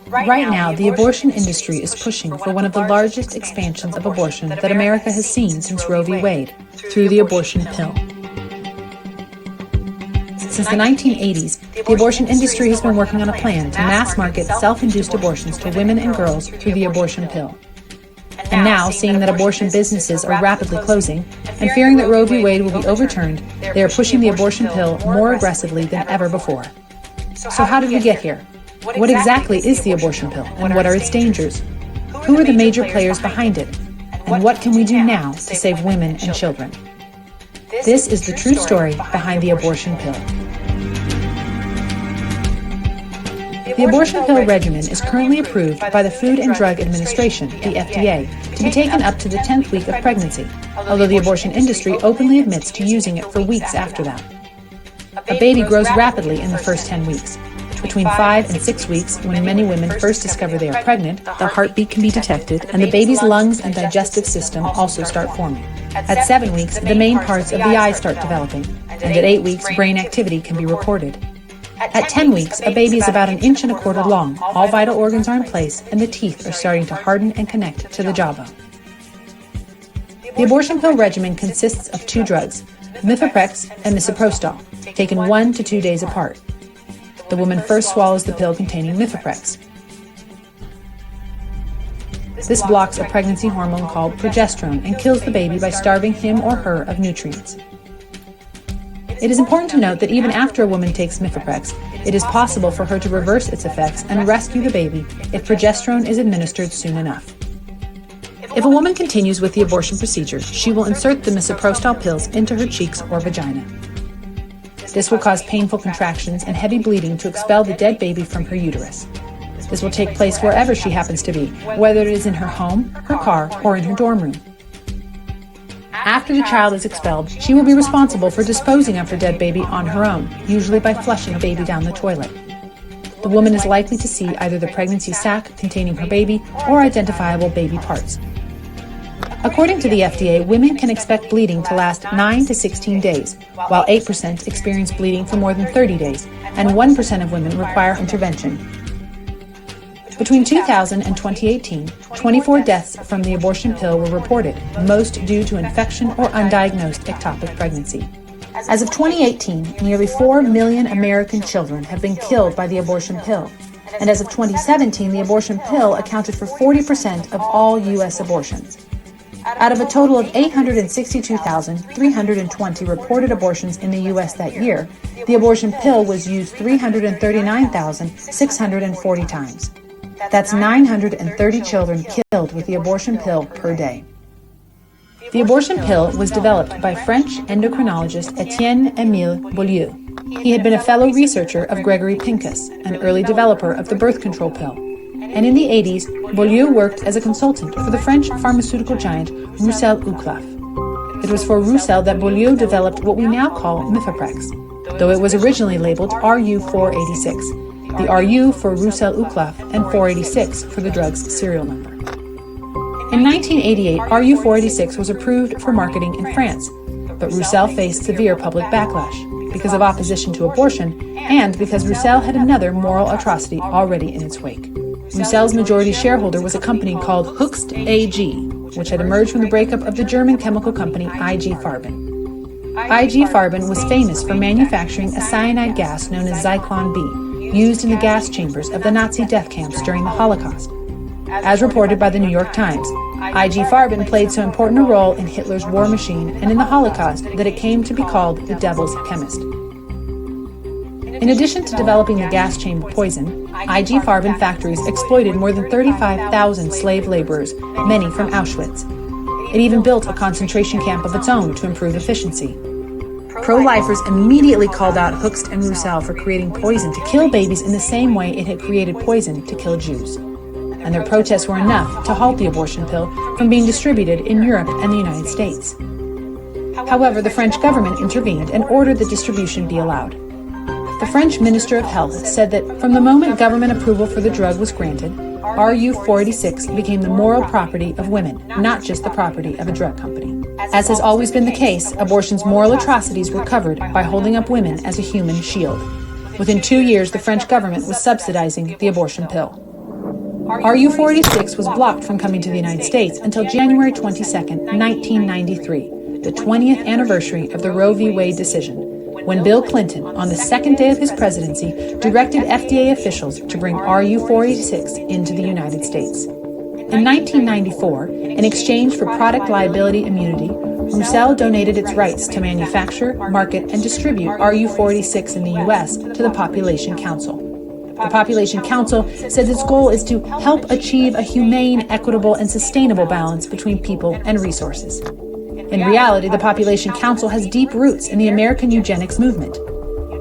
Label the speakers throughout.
Speaker 1: Right now, the abortion industry is pushing for one of the largest expansions of abortion that America has seen since Roe v. Wade, through the abortion pill. Since the 1980s, the abortion industry has been working on a plan to mass market self-induced abortions to women and girls through the abortion pill. And now, seeing that abortion businesses are rapidly closing, and fearing that Roe v. Wade will be overturned, they are pushing the abortion pill more aggressively than ever before. So how did we get here? What exactly is the abortion pill, and what are its dangers? Who are the major players behind it? And what can we do now to save women and children? This is the true story behind the abortion pill. The abortion pill regimen is currently approved by the Food and Drug Administration, the FDA, to be taken up to the 10th week of pregnancy, although the abortion industry openly admits to using it for weeks after that. A baby grows rapidly in the first 10 weeks. Between 5 and 6 weeks, when many women first discover they are pregnant, the heartbeat can be detected, and the baby's lungs and digestive system also start forming. At 7 weeks, the main parts of the eye start developing, and at 8 weeks, brain activity can be recorded. At 10 weeks, a baby is about 1.25 inches long, all vital organs are in place, and the teeth are starting to harden and connect to the jawbone. The abortion pill regimen consists of 2 drugs, mifeprex and misoprostol, taken 1 to 2 days apart. The woman first swallows the pill containing mifeprex. This blocks a pregnancy hormone called progesterone and kills the baby by starving him or her of nutrients. It is important to note that even after a woman takes mifeprex, it is possible for her to reverse its effects and rescue the baby if progesterone is administered soon enough. If a woman continues with the abortion procedure, she will insert the misoprostol pills into her cheeks or vagina. This will cause painful contractions and heavy bleeding to expel the dead baby from her uterus. This will take place wherever she happens to be, whether it is in her home, her car, or in her dorm room. After the child is expelled, she will be responsible for disposing of her dead baby on her own, usually by flushing a baby down the toilet. The woman is likely to see either the pregnancy sac containing her baby or identifiable baby parts. According to the FDA, women can expect bleeding to last 9 to 16 days, while 8% experience bleeding for more than 30 days, and 1% of women require intervention. Between 2000 and 2018, 24 deaths from the abortion pill were reported, most due to infection or undiagnosed ectopic pregnancy. As of 2018, nearly 4 million American children have been killed by the abortion pill, and as of 2017, the abortion pill accounted for 40% of all U.S. abortions. Out of a total of 862,320 reported abortions in the U.S. that year, the abortion pill was used 339,640 times. That's 930 children killed with the abortion pill per day. The abortion pill was developed by French endocrinologist Étienne-Émile Beaulieu. He had been a fellow researcher of Gregory Pincus, an early developer of the birth control pill. And in the 80s, Beaulieu worked as a consultant for the French pharmaceutical giant Roussel-Uclaf. It was for Roussel that Beaulieu developed what we now call mifeprex, though it was originally labeled RU486, the RU for Roussel-Uclaf and 486 for the drug's serial number. In 1988, RU486 was approved for marketing in France, but Roussel faced severe public backlash because of opposition to abortion and because Roussel had another moral atrocity already in its wake. Roussel's majority shareholder was a company called Hoechst AG, which had emerged from the breakup of the German chemical company IG Farben. IG Farben was famous for manufacturing a cyanide gas known as Zyklon B, used in the gas chambers of the Nazi death camps during the Holocaust. As reported by the New York Times, IG Farben played so important a role in Hitler's war machine and in the Holocaust that it came to be called the devil's chemist. In addition to developing the gas chamber poison, IG Farben factories exploited more than 35,000 slave laborers, many from Auschwitz. It even built a concentration camp of its own to improve efficiency. Pro-lifers immediately called out Hoechst and Roussel for creating poison to kill babies in the same way it had created poison to kill Jews. And their protests were enough to halt the abortion pill from being distributed in Europe and the United States. However, the French government intervened and ordered the distribution be allowed. The French Minister of Health said that from the moment government approval for the drug was granted, RU486 became the moral property of women, not just the property of a drug company. As has always been the case, abortion's moral atrocities were covered by holding up women as a human shield. Within 2 years, the French government was subsidizing the abortion pill. RU-486 was blocked from coming to the United States until January 22, 1993, the 20th anniversary of the Roe v. Wade decision, when Bill Clinton, on the second day of his presidency, directed FDA officials to bring RU-486 into the United States. In 1994, in exchange for product liability immunity, Roussel donated its rights to manufacture, market, and distribute RU-486 in the U.S. to the Population Council. The Population Council says its goal is to help achieve a humane, equitable, and sustainable balance between people and resources. In reality, the Population Council has deep roots in the American eugenics movement.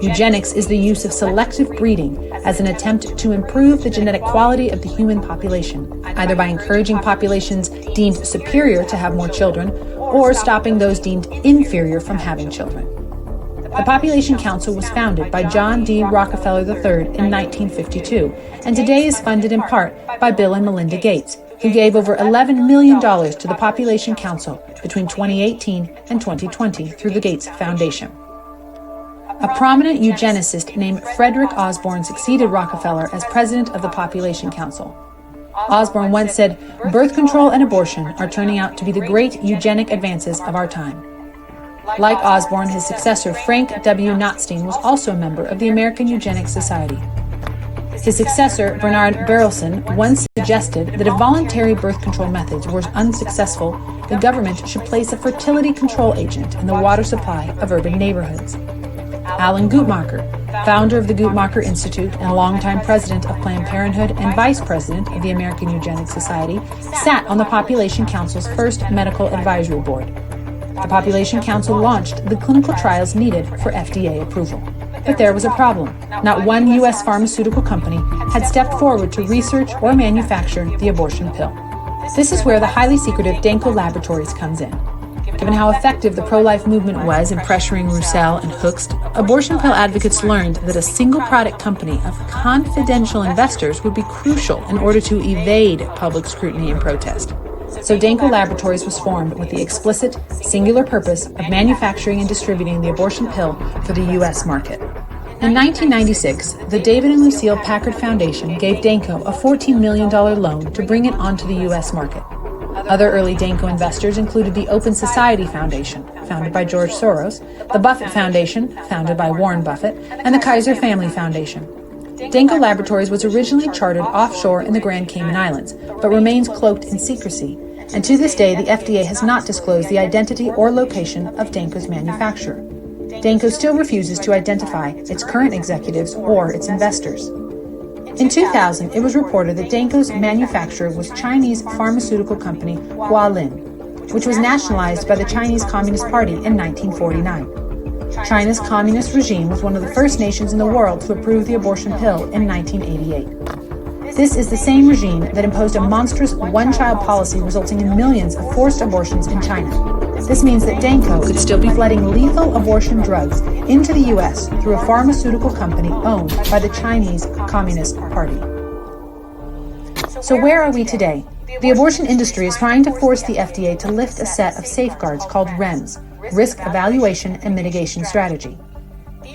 Speaker 1: Eugenics is the use of selective breeding as an attempt to improve the genetic quality of the human population, either by encouraging populations deemed superior to have more children, or stopping those deemed inferior from having children. The Population Council was founded by John D. Rockefeller III in 1952, and today is funded in part by Bill and Melinda Gates, who gave over $11 million to the Population Council between 2018 and 2020 through the Gates Foundation. A prominent eugenicist named Frederick Osborne succeeded Rockefeller as president of the Population Council. Osborne once said, "Birth control and abortion are turning out to be the great eugenic advances of our time." Like Osborne, his successor, Frank W. Notstein, was also a member of the American Eugenics Society. His successor, Bernard Berelson, once suggested that if voluntary birth control methods were unsuccessful, the government should place a fertility control agent in the water supply of urban neighborhoods. Alan Guttmacher, founder of the Guttmacher Institute and longtime president of Planned Parenthood and vice president of the American Eugenics Society, sat on the Population Council's first medical advisory board. The Population Council launched the clinical trials needed for FDA approval. But there was a problem. Not one U.S. pharmaceutical company had stepped forward to research or manufacture the abortion pill. This is where the highly secretive Danko Laboratories comes in. Given how effective the pro-life movement was in pressuring Roussel and Hoekstra, abortion pill advocates learned that a single-product company of confidential investors would be crucial in order to evade public scrutiny and protest. So Danko Laboratories was formed with the explicit, singular purpose of manufacturing and distributing the abortion pill for the U.S. market. In 1996, the David and Lucille Packard Foundation gave Danko a $14 million loan to bring it onto the U.S. market. Other early Danko investors included the Open Society Foundation, founded by George Soros, the Buffett Foundation, founded by Warren Buffett, and the Kaiser Family Foundation. Danko Laboratories was originally chartered offshore in the Grand Cayman Islands, but remains cloaked in secrecy, and to this day the FDA has not disclosed the identity or location of Danko's manufacturer. Danko still refuses to identify its current executives or its investors. In 2000, it was reported that Danko's manufacturer was Chinese pharmaceutical company Hualin, which was nationalized by the Chinese Communist Party in 1949. China's communist regime was one of the first nations in the world to approve the abortion pill in 1988. This is the same regime that imposed a monstrous one-child policy resulting in millions of forced abortions in China. This means that Danko could still be flooding lethal abortion drugs into the U.S. through a pharmaceutical company owned by the Chinese Communist Party. So where are we today? The abortion industry is trying to force the FDA to lift a set of safeguards called REMS, Risk Evaluation and Mitigation Strategy.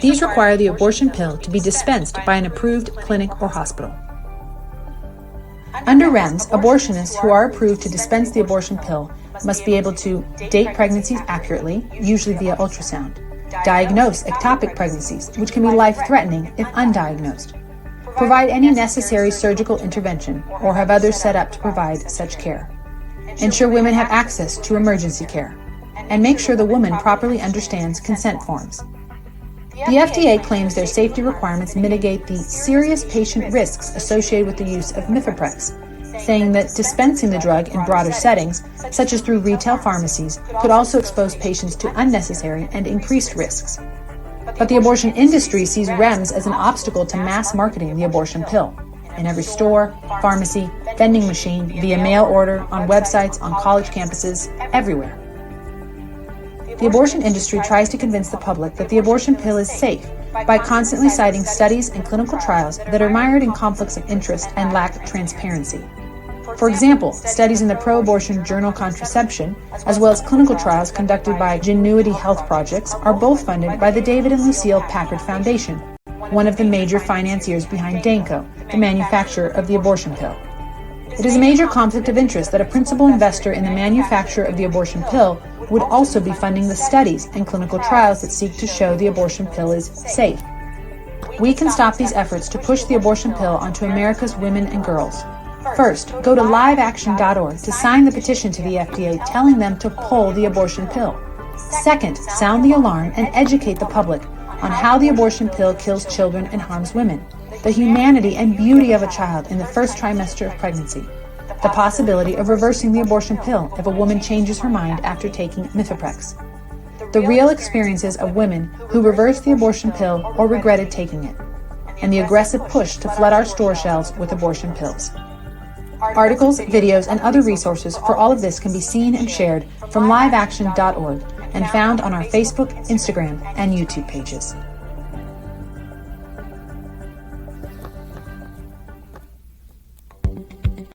Speaker 1: These require the abortion pill to be dispensed by an approved clinic or hospital. Under REMS, abortionists who are approved to dispense the abortion pill must be able to date pregnancies accurately, usually via ultrasound, diagnose ectopic pregnancies, which can be life-threatening if undiagnosed, provide any necessary surgical intervention, or have others set up to provide such care, ensure women have access to emergency care, and make sure the woman properly understands consent forms. The FDA claims their safety requirements mitigate the serious patient risks associated with the use of mifeprex, saying that dispensing the drug in broader settings, such as through retail pharmacies, could also expose patients to unnecessary and increased risks. But the abortion industry sees REMS as an obstacle to mass marketing the abortion pill. In every store, pharmacy, vending machine, via mail order, on websites, on college campuses, everywhere. The abortion industry tries to convince the public that the abortion pill is safe by constantly citing studies and clinical trials that are mired in conflicts of interest and lack transparency. For example, studies in the pro-abortion journal Contraception, as well as clinical trials conducted by Genuity Health Projects, are both funded by the David and Lucille Packard Foundation, one of the major financiers behind Danko, the manufacturer of the abortion pill. It is a major conflict of interest that a principal investor in the manufacture of the abortion pill would also be funding the studies and clinical trials that seek to show the abortion pill is safe. We can stop these efforts to push the abortion pill onto America's women and girls. First, go to liveaction.org to sign the petition to the FDA telling them to pull the abortion pill. Second, sound the alarm and educate the public on how the abortion pill kills children and harms women, the humanity and beauty of a child in the first trimester of pregnancy, the possibility of reversing the abortion pill if a woman changes her mind after taking Mifeprex, the real experiences of women who reversed the abortion pill or regretted taking it, and the aggressive push to flood our store shelves with abortion pills. Articles, videos, and other resources for all of this can be seen and shared from liveaction.org and found on our Facebook, Instagram, and YouTube pages.